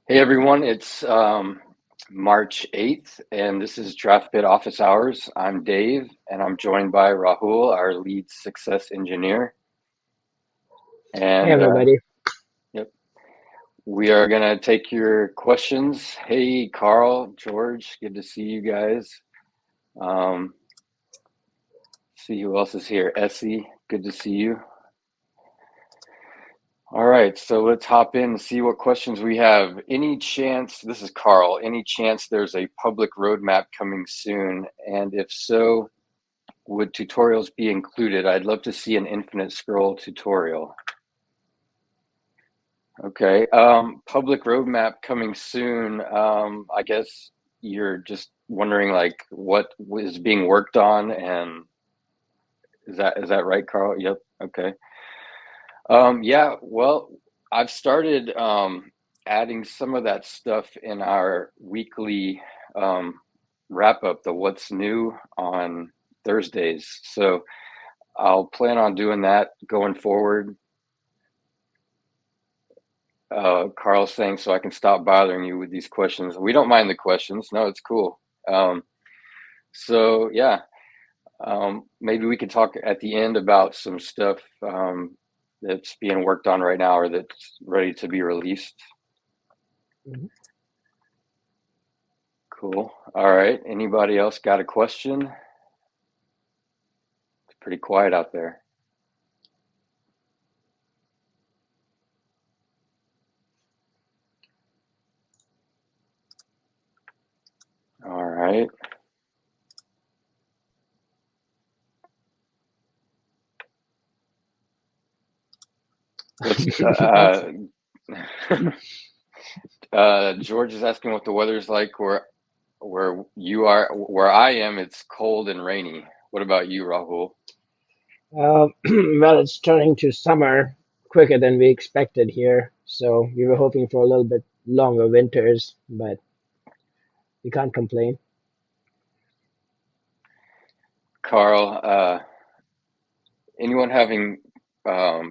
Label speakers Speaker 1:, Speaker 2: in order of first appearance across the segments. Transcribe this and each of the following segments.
Speaker 1: Hey everyone, it's March 8th, and this is Draftbit Office Hours. I'm Dave, and I'm joined by Rahul, our lead success engineer.
Speaker 2: Hey
Speaker 1: And
Speaker 2: everybody.
Speaker 1: yep, we are going to take your questions. Hey, Carl, George, good to see you guys. Um, see who else is here. Essie, good to see you. All right, so let's hop in and see what questions we have. Any chance, this is Carl, any chance there's a public roadmap coming soon? And if so, would tutorials be included? I'd love to see an infinite scroll tutorial. Okay, public roadmap coming soon. I guess you're just wondering like what is being worked on, and is that right, Carl? Yep. Okay. Yeah, well, I've started adding some of that stuff in our weekly wrap up, the what's new on Thursdays. So I'll plan on doing that going forward. Carl's saying so I can stop bothering you with these questions. We don't mind the questions. No, it's cool. Um, so yeah, maybe we could talk at the end about some stuff that's being worked on right now or that's ready to be released.
Speaker 2: Mhm.
Speaker 1: Cool. All right. Anybody else got a question? It's pretty quiet out there. All right. What's
Speaker 2: That's
Speaker 1: George is asking what the weather's like where you are. Where I am, it's cold and rainy. What about you, Rahul?
Speaker 2: well, it's turning to summer quicker than we expected here. So we were hoping for a little bit longer winters, but we can't complain.
Speaker 1: Carl, anyone having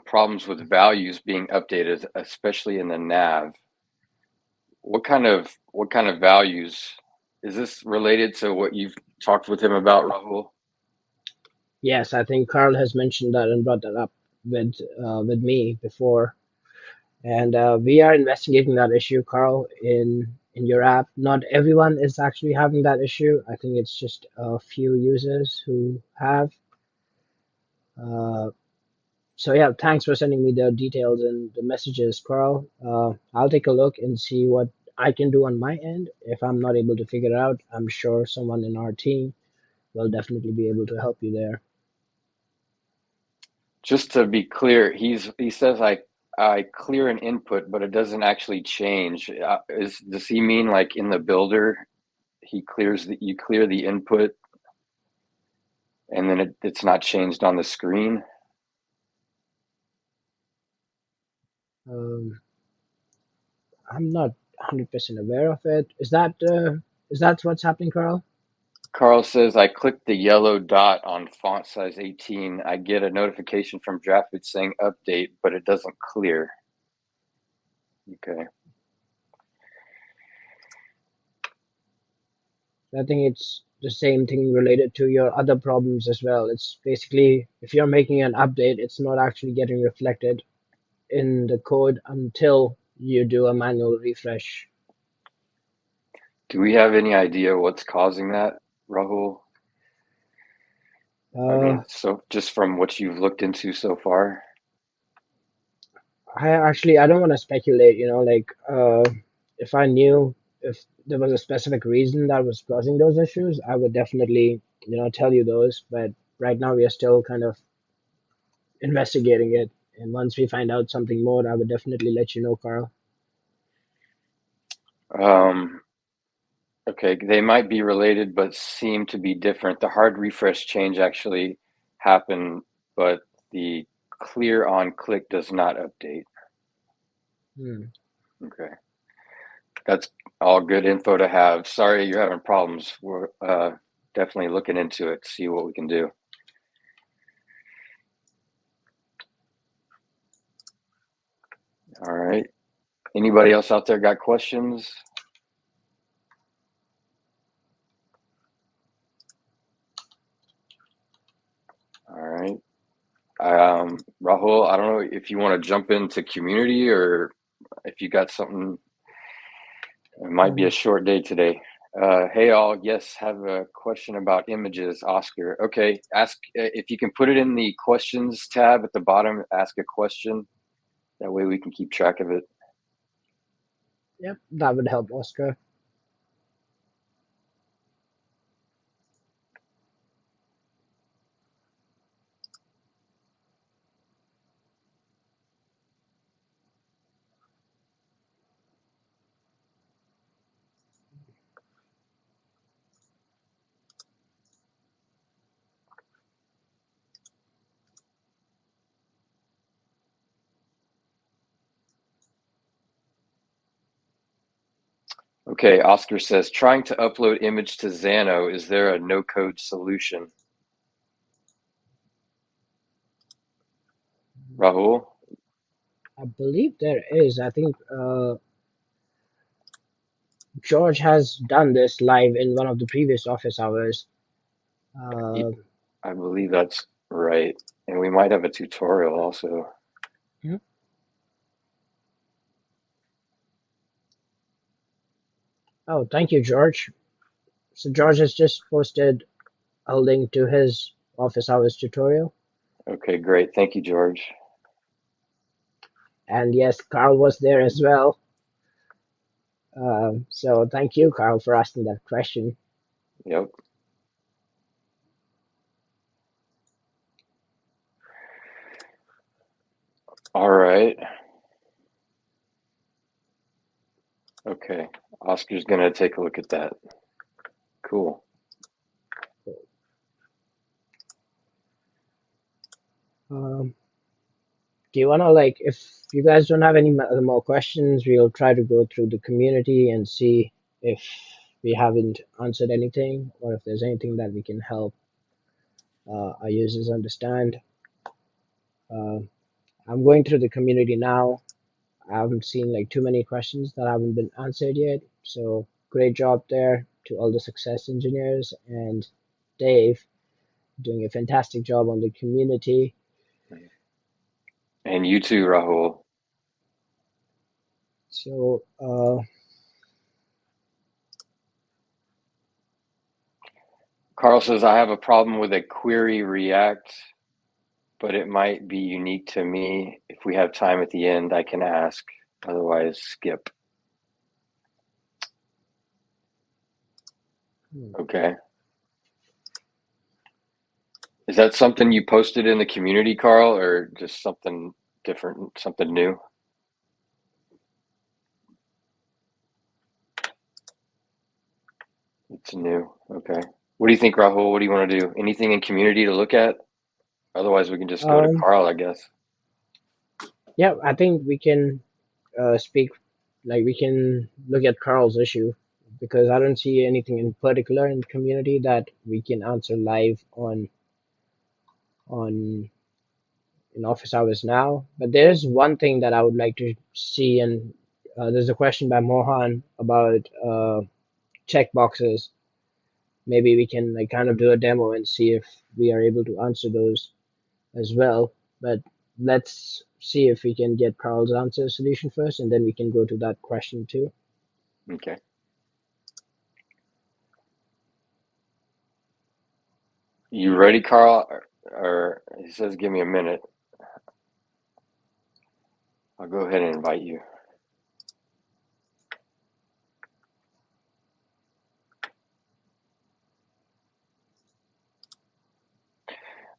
Speaker 1: problems with values being updated, especially in the nav? What kind of values is this related to what you've talked with him about, Rahul?
Speaker 2: Yes, I think Carl has mentioned that and brought that up with me before, and we are investigating that issue, Carl, in your app. Not everyone is actually having that issue. I think it's just a few users who have. Uh, So yeah, thanks for sending me the details and the messages, Carl. I'll take a look and see what I can do on my end. If I'm not able to figure it out, I'm sure someone in our team will definitely be able to help you there.
Speaker 1: Just to be clear, he says I clear an input, but it doesn't actually change. Does he mean like in the builder you clear the input and then it's not changed on the screen?
Speaker 2: Um, I'm not 100% aware of it. Is that what's happening, Carl?
Speaker 1: Carl says I click the yellow dot on font size 18. I get a notification from Draftbit saying update, but it doesn't clear. Okay.
Speaker 2: I think it's the same thing related to your other problems as well. It's basically if you're making an update, it's not actually getting reflected in the code until you do a manual refresh.
Speaker 1: Do we have any idea what's causing that, Rahul? I
Speaker 2: Uh,
Speaker 1: mean, so just from what you've looked into so far.
Speaker 2: I don't want to speculate, if I knew if there was a specific reason that was causing those issues, I would definitely, tell you those. But right now we are still kind of investigating it. And once we find out something more, I would definitely let you know, Carl.
Speaker 1: Um, okay, they might be related, but seem to be different. The hard refresh change actually happened, but the clear on click does not update.
Speaker 2: Hmm.
Speaker 1: Okay, that's all good info to have. Sorry you're having problems. We're definitely looking into it, see what we can do. All right. Anybody else out there got questions? All right. Rahul, I don't know if you want to jump into community or if you got something. It might be a
Speaker 2: Um,
Speaker 1: short day today. Hey all, yes, have a question about images, Oscar. Okay, ask if you can put it in the questions tab at the bottom, ask a question. That way we can keep track of it.
Speaker 2: yep, that would help, Oscar.
Speaker 1: Okay, Oscar says, trying to upload image to Xano, is there a no-code solution? Rahul?
Speaker 2: I believe there is. I think George has done this live in one of the previous office hours. Uh,
Speaker 1: I believe that's right. And we might have a tutorial also.
Speaker 2: hmm. Oh, thank you, George. So George has just posted a link to his office hours tutorial.
Speaker 1: Okay, great. Thank you, George.
Speaker 2: And yes, Carl was there as well. So thank you, Carl, for asking that question.
Speaker 1: Yep. All right. Okay. Oscar's going to take a look at that. Cool.
Speaker 2: Um, do you want to, like, if you guys don't have any other more questions, we'll try to go through the community and see if we haven't answered anything or if there's anything that we can help our users understand. Uh, I'm going through the community now. I haven't seen like too many questions that haven't been answered yet. So great job there to all the success engineers and Dave doing a fantastic job on the community.
Speaker 1: And you too, Rahul.
Speaker 2: So
Speaker 1: Carl says, I have a problem with a query React, but it might be unique to me. If we have time at the end, I can ask. Otherwise, skip. Okay. Is that something you posted in the community, Carl, or just something different, something new? It's new. Okay. What do you think, Rahul? What do you want to do? Anything in community to look at? Otherwise, we can just go to
Speaker 2: um,
Speaker 1: Carl, I guess.
Speaker 2: yeah, I think we can speak, like we can look at Carl's issue because I don't see anything in particular in the community that we can answer live on in office hours now. But there's one thing that I would like to see, and there's a question by Mohan about checkboxes. Maybe we can like kind of do a demo and see if we are able to answer those as well. But let's see if we can get Carl's answer solution first, and then we can go to that question too.
Speaker 1: Okay. You ready, Carl? Or he says, give me a minute. I'll go ahead and invite you.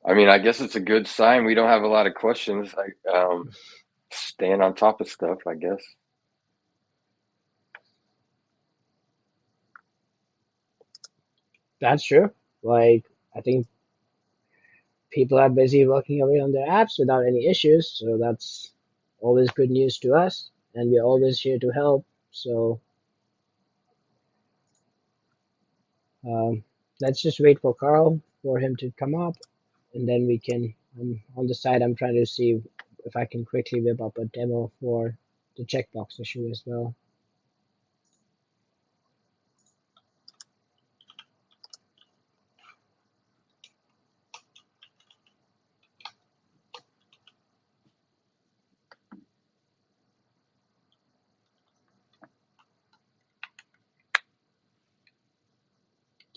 Speaker 1: I mean, I guess it's a good sign. We don't have a lot of questions. Staying on top of stuff, I guess.
Speaker 2: That's true. Like I think people are busy working away on their apps without any issues, so that's always good news to us, and we're always here to help. So um, let's just wait for Carl for him to come up, and then we can. On the side, I'm trying to see if I can quickly whip up a demo for the checkbox issue as well.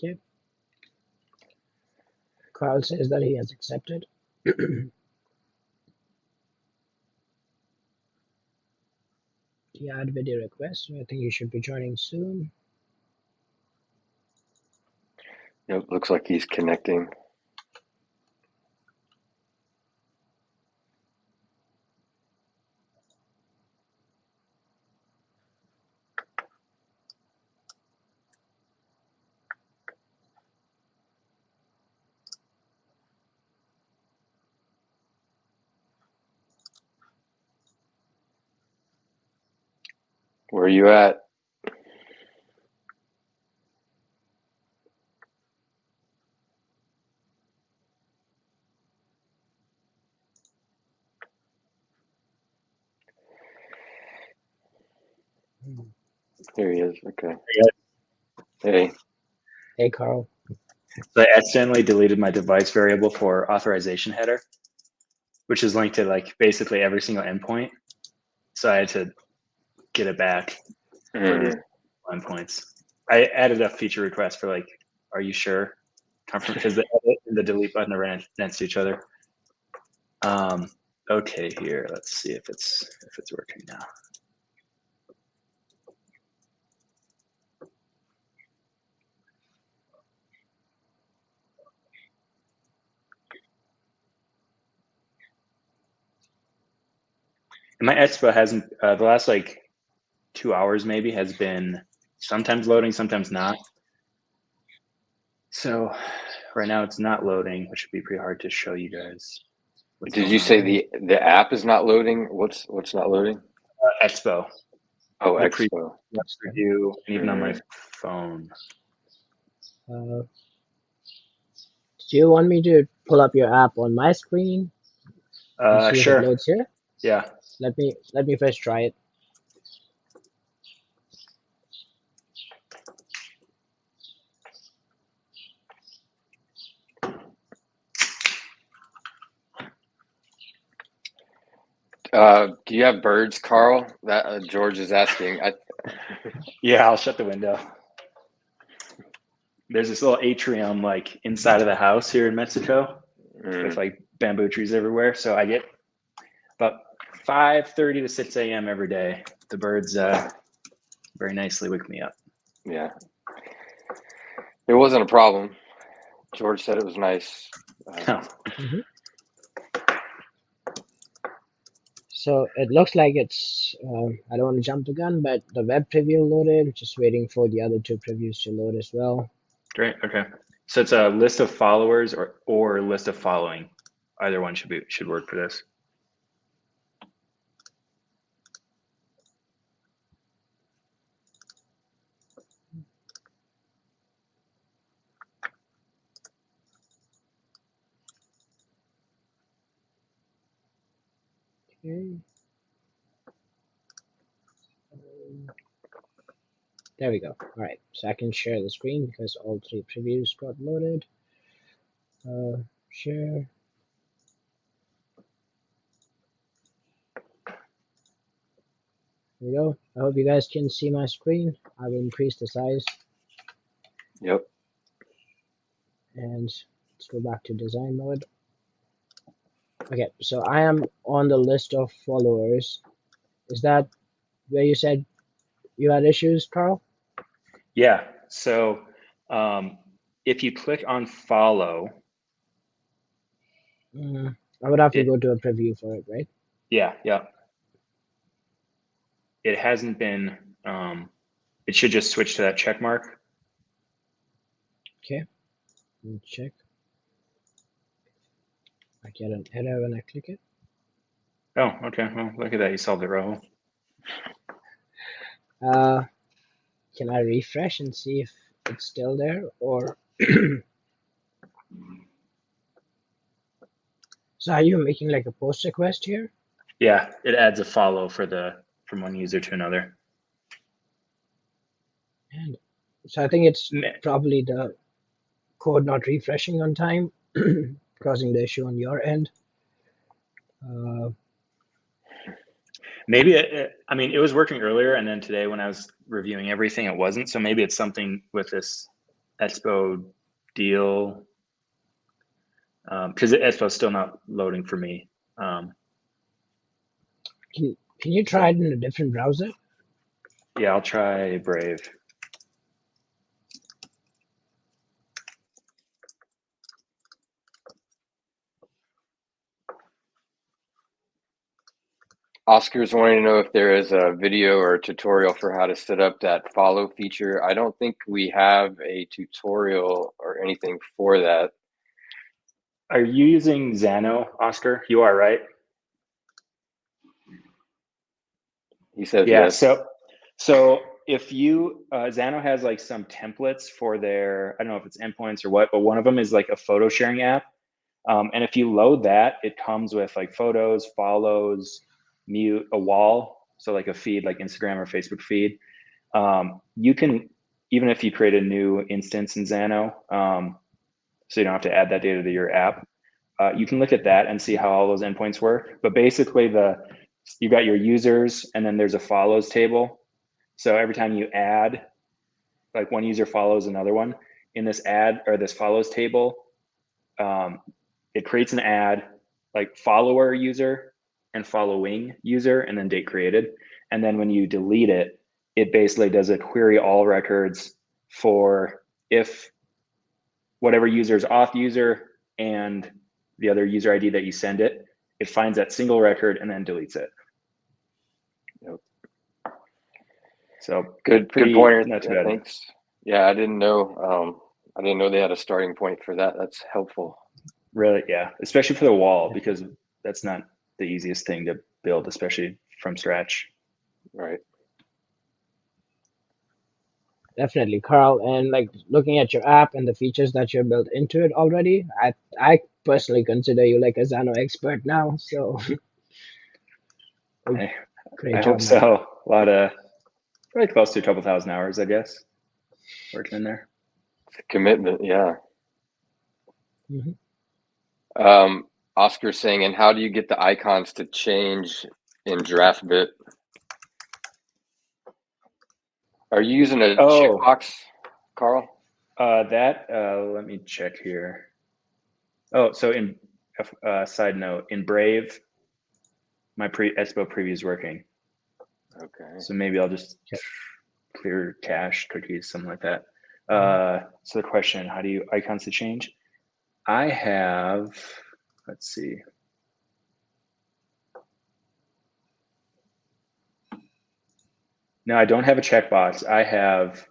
Speaker 2: Okay. Carl says that he has accepted. The add video request, so I think you should be joining soon.
Speaker 1: Yep, looks like he's connecting. Where are you at? Here he is. Okay. Hey.
Speaker 2: Hey, Carl.
Speaker 3: So I accidentally deleted my device variable for authorization header, which is linked to like basically every single endpoint. So I had to get it back for these endpoints. I added a feature request for like, are you sure? Because the edit and the delete button are right next to each other. Okay, here, let's see if it's working now. And my expo hasn't, the last like 2 hours maybe has been sometimes loading, sometimes not. So right now it's not loading, which would be pretty hard to show you guys.
Speaker 1: Did you say the app is not loading? What's not loading?
Speaker 3: Expo.
Speaker 1: Oh,
Speaker 3: The
Speaker 1: Expo.
Speaker 3: preview, and even on my phone.
Speaker 2: Do you want me to pull up your app on my screen and see if it
Speaker 3: Sure.
Speaker 2: loads here?
Speaker 3: Yeah.
Speaker 2: Let me first try it.
Speaker 1: Do you have birds, Carl? That George is asking.
Speaker 3: Yeah, I'll shut the window. There's this little atrium like inside of the house here in Mexico with like bamboo trees everywhere. So I get about 5:30 to 6 a.m. every day. The birds very nicely wake me up.
Speaker 1: Yeah. It wasn't a problem. George said it was nice.
Speaker 2: So it looks like it's, I don't want to jump the gun, but the web preview loaded, just waiting for the other two previews to load as well.
Speaker 3: Great, okay. So it's a list of followers or list of following. Either one should work for this.
Speaker 2: Okay. There we go. All right, so I can share the screen because all three previews got loaded. Share. There we go. I hope you guys can see my screen. I will increase the size.
Speaker 1: Yep.
Speaker 2: And let's go back to design mode. Okay, so I am on the list of followers. Is that where you said you had issues, Carl?
Speaker 3: Yeah, so if you click on follow,
Speaker 2: I would have to go to a preview for it, right?
Speaker 3: Yeah. It hasn't been, it should just switch to that check mark.
Speaker 2: Okay, let me check. I get an error when I click it.
Speaker 3: Oh, okay. Well, look at that. You solved it, Rahul.
Speaker 2: Can I refresh and see if it's still there, or so are you making like a post request here?
Speaker 3: Yeah, it adds a follow for the from one user to another.
Speaker 2: And so I think it's probably the code not refreshing on time, causing the issue on your end.
Speaker 3: Maybe I mean, it was working earlier, and then today when I was reviewing everything, it wasn't. So maybe it's something with this Expo deal, because Expo's still not loading for me.
Speaker 2: Can you try it in a different browser?
Speaker 3: Yeah, I'll try Brave.
Speaker 1: Oscar's wanting to know if there is a video or a tutorial for how to set up that follow feature. I don't think we have a tutorial or anything for that.
Speaker 3: Are you using Xano, Oscar? You are, right?
Speaker 1: He says
Speaker 3: Yeah.
Speaker 1: yes.
Speaker 3: So if you Xano has like some templates for their, I don't know if it's endpoints or what, but one of them is like a photo sharing app. And if you load that, it comes with like photos, follows, mute, a wall. So like a feed, like Instagram or Facebook feed. You can, even if you create a new instance in Xano, so you don't have to add that data to your app, you can look at that and see how all those endpoints work. But basically you got your users, and then there's a follows table. So every time you add, like one user follows another one, in this add or this follows table, it creates an ad like follower user and following user and then date created. And then when you delete it, it basically does a query all records for if whatever user is auth user and the other user ID that you send it, it finds that single record and then deletes it.
Speaker 1: Yep.
Speaker 3: So
Speaker 1: good pointer.
Speaker 3: Not too bad.
Speaker 1: Thanks. Yeah, I didn't know they had a starting point for that. That's helpful.
Speaker 3: Really, yeah, especially for the wall, because that's not the easiest thing to build, especially from scratch.
Speaker 1: Right.
Speaker 2: Definitely, Carl. And like looking at your app and the features that you're built into it already, I personally consider you like a Xano expert now. So great
Speaker 3: I
Speaker 2: job,
Speaker 3: hope
Speaker 2: man.
Speaker 3: so. A lot of, probably close to a couple thousand hours, I guess, working in there.
Speaker 1: It's a commitment, yeah.
Speaker 2: Mm-hmm.
Speaker 1: Oscar's saying, and how do you get the icons to change in Draftbit? Are you using a checkbox, Carl?
Speaker 3: Let me check here. Oh, so in side note, in Brave, my Expo preview is working.
Speaker 1: Okay.
Speaker 3: So maybe I'll just clear cache cookies, something like that. So the question, how do you icons to change? I have, let's see. No, I don't have a checkbox. I have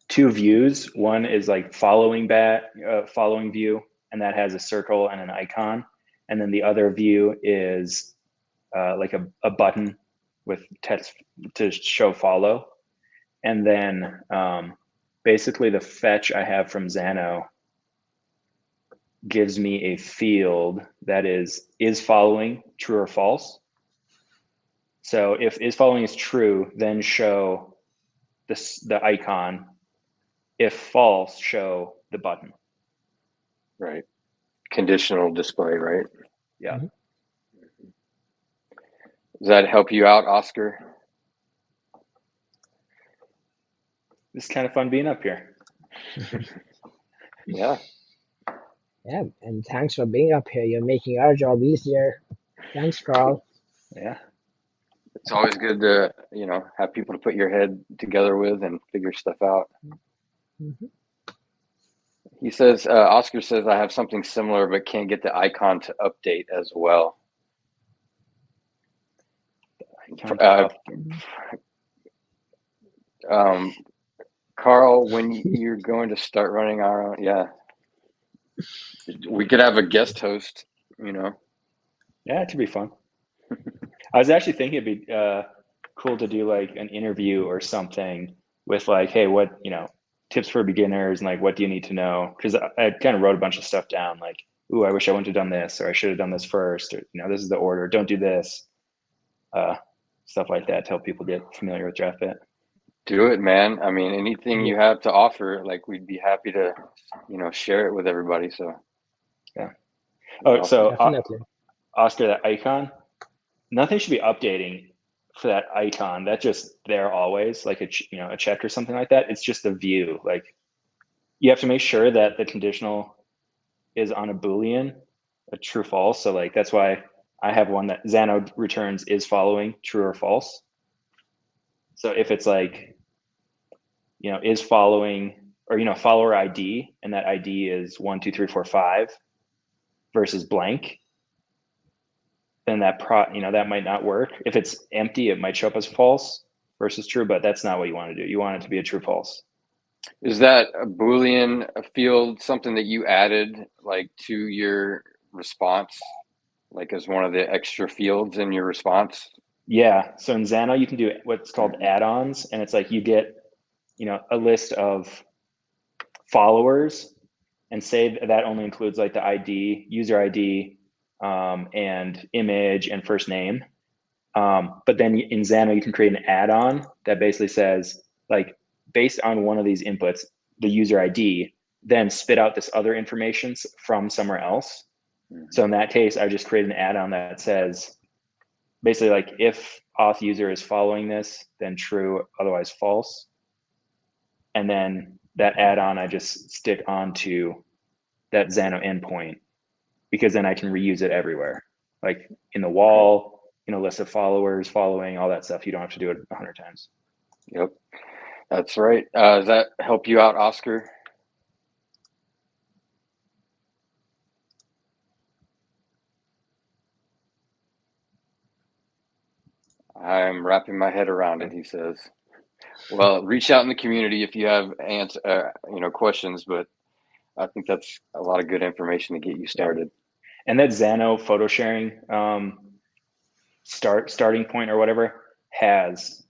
Speaker 3: two views. One is like following view, and that has a circle and an icon. And then the other view is like a button with text to show follow. And then basically the fetch I have from Xano gives me a field that is following true or false. So if is following is true, then show the icon. If false, show the button.
Speaker 1: Right. Conditional display, right?
Speaker 3: Yeah.
Speaker 2: Mm-hmm.
Speaker 1: Does that help you out, Oscar?
Speaker 3: It's kind of fun being up here.
Speaker 1: Yeah.
Speaker 2: Yeah, and thanks for being up here. You're making our job easier. Thanks, Carl.
Speaker 3: Yeah.
Speaker 1: It's always good to, have people to put your head together with and figure stuff out.
Speaker 2: Mm-hmm.
Speaker 1: He says, Oscar says, I have something similar, but can't get the icon to update as well. Carl, when you're going to start running our own, yeah, we could have a guest host,
Speaker 3: Yeah, it could be fun. I was actually thinking it'd be cool to do like an interview or something with like, hey, what, tips for beginners and like, what do you need to know? Because I kind of wrote a bunch of stuff down, like ooh, I wish I wouldn't have done this, or I should have done this first, or this is the order. Don't do this. Stuff like that to help people get familiar with Draftbit.
Speaker 1: Do it, man. I mean, anything
Speaker 2: Yeah,
Speaker 1: you have to offer, like we'd be happy to, share it with everybody. So
Speaker 3: Yeah.
Speaker 1: that's
Speaker 3: Oh,
Speaker 1: awesome.
Speaker 3: so
Speaker 2: definitely.
Speaker 3: Oscar, that icon, nothing should be updating for that icon. That's just there always, like a check or something like that. It's just a view. Like you have to make sure that the conditional is on a Boolean, a true false. So like that's why I have one that Xano returns is following true or false. So if it's like, is following or follower ID, and that ID is 1, 2, 3, 4, 5 versus blank, then that might not work. If it's empty, it might show up as false versus true, but that's not what you want to do. You want it to be a true false.
Speaker 1: Is that a Boolean field something that you added like to your response, like as one of the extra fields in your response?
Speaker 3: Yeah. So in Xano, you can do what's called add-ons, and it's like you get, a list of followers, and say that only includes like the ID, user ID, and image and first name. But then in Xano, you can create an add-on that basically says, like, based on one of these inputs, the user ID, then spit out this other information from somewhere else. So in that case, I just create an add-on that says, basically like, if auth user is following this, then true, otherwise false. And then that add-on I just stick onto that Xano endpoint, because then I can reuse it everywhere, like in the wall, list of followers, following, all that stuff. You don't have to do it 100 times.
Speaker 1: Yep, that's right. Does that help you out, Oscar? I'm wrapping my head around it, he says. Well, reach out in the community if you have questions, but I think that's a lot of good information to get you started.
Speaker 3: Yeah. And that Xano photo sharing starting point or whatever has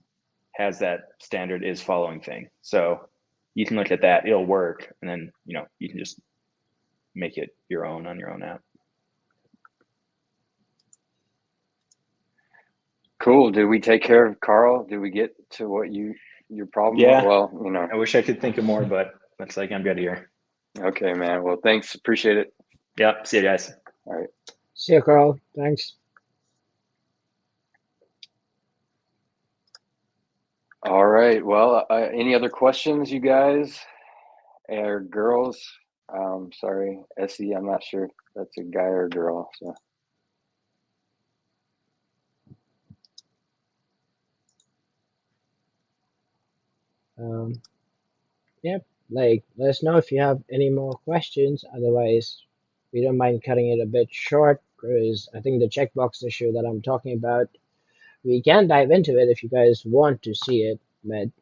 Speaker 3: that standard is following thing. So you can look at that, it'll work, and then you can just make it your own on your own app.
Speaker 1: Cool. Did we take care of Carl? Did we get to what your problem
Speaker 3: Yeah.
Speaker 1: was? Well,
Speaker 3: I wish I could think of more, but looks like I'm good here.
Speaker 1: Okay, man. Well, thanks. Appreciate it.
Speaker 3: Yeah. See you guys.
Speaker 1: All right.
Speaker 2: See you, Carl. Thanks.
Speaker 1: All right. Well, any other questions, you guys or girls? Sorry, Essie, I'm not sure if that's a guy or a girl. So.
Speaker 2: Yep. Like, let us know if you have any more questions. Otherwise, we don't mind cutting it a bit short, because I think the checkbox issue that I'm talking about, we can dive into it if you guys want to see it, but you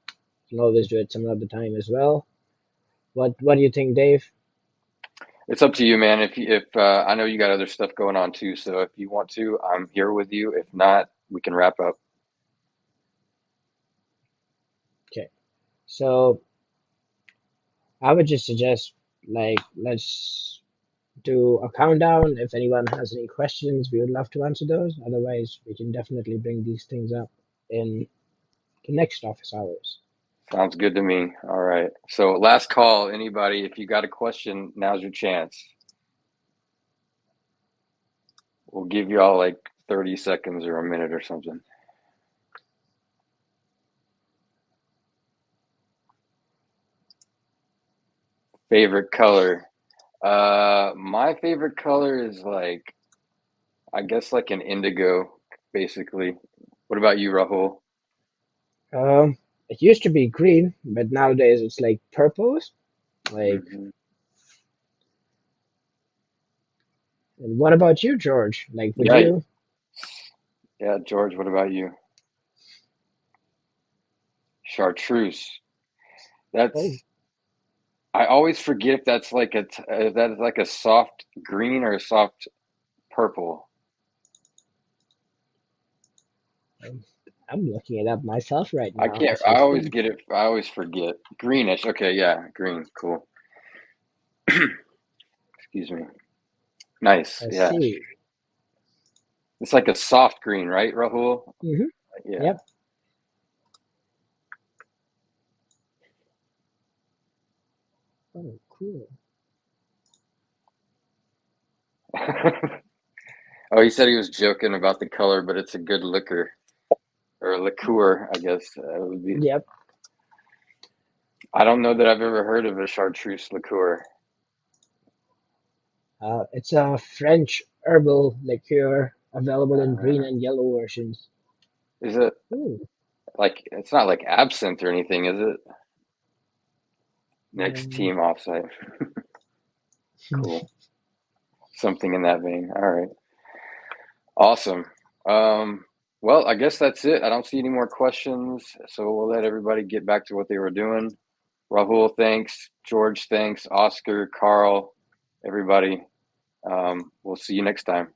Speaker 2: can always do it some other time as well. What do you think, Dave?
Speaker 1: It's up to you, man. If I know you got other stuff going on too, so if you want to, I'm here with you. If not, we can wrap up.
Speaker 2: Okay. So I would just suggest, like, let's do a countdown. If anyone has any questions, we would love to answer those. Otherwise, we can definitely bring these things up in the next office hours.
Speaker 1: Sounds good to me. All right. So last call, anybody, if you got a question, now's your chance. We'll give you all like 30 seconds or a minute or something. Favorite color. My favorite color is like, I guess like an indigo, basically. What about you, Rahul?
Speaker 2: It used to be green, but nowadays it's like purples. Like,
Speaker 1: Mm-hmm.
Speaker 2: and what about you, George? Like, would
Speaker 1: Yeah,
Speaker 2: you?
Speaker 1: yeah, George, what about you? Chartreuse.
Speaker 2: Oh,
Speaker 1: That's I always forget if that's like if that is like a soft green or a soft purple.
Speaker 2: I'm looking it up myself right
Speaker 1: I
Speaker 2: now
Speaker 1: can't.
Speaker 2: as we
Speaker 1: I always
Speaker 2: speak.
Speaker 1: get it. I always forget. Greenish. Okay, yeah, green. Cool. Excuse me. Nice.
Speaker 2: I
Speaker 1: Yeah.
Speaker 2: see.
Speaker 1: It's like a soft green, right, Rahul?
Speaker 2: Mm-hmm.
Speaker 1: Yeah.
Speaker 2: Yep. Oh, cool.
Speaker 1: Oh, he said he was joking about the color, but it's a good liquor or liqueur, I guess it would be.
Speaker 2: Yep.
Speaker 1: I don't know that I've ever heard of a chartreuse liqueur.
Speaker 2: It's a French herbal liqueur available in green
Speaker 1: Uh,
Speaker 2: and yellow versions.
Speaker 1: is it
Speaker 2: Ooh.
Speaker 1: like it's not like absinthe or anything, is it? Next
Speaker 2: Um,
Speaker 1: team offsite. Cool. Something in that vein. All right. Awesome. Um, well, I guess that's it. I don't see any more questions, so we'll let everybody get back to what they were doing. Rahul, thanks. George, thanks. Oscar, Carl, everybody. We'll see you next time.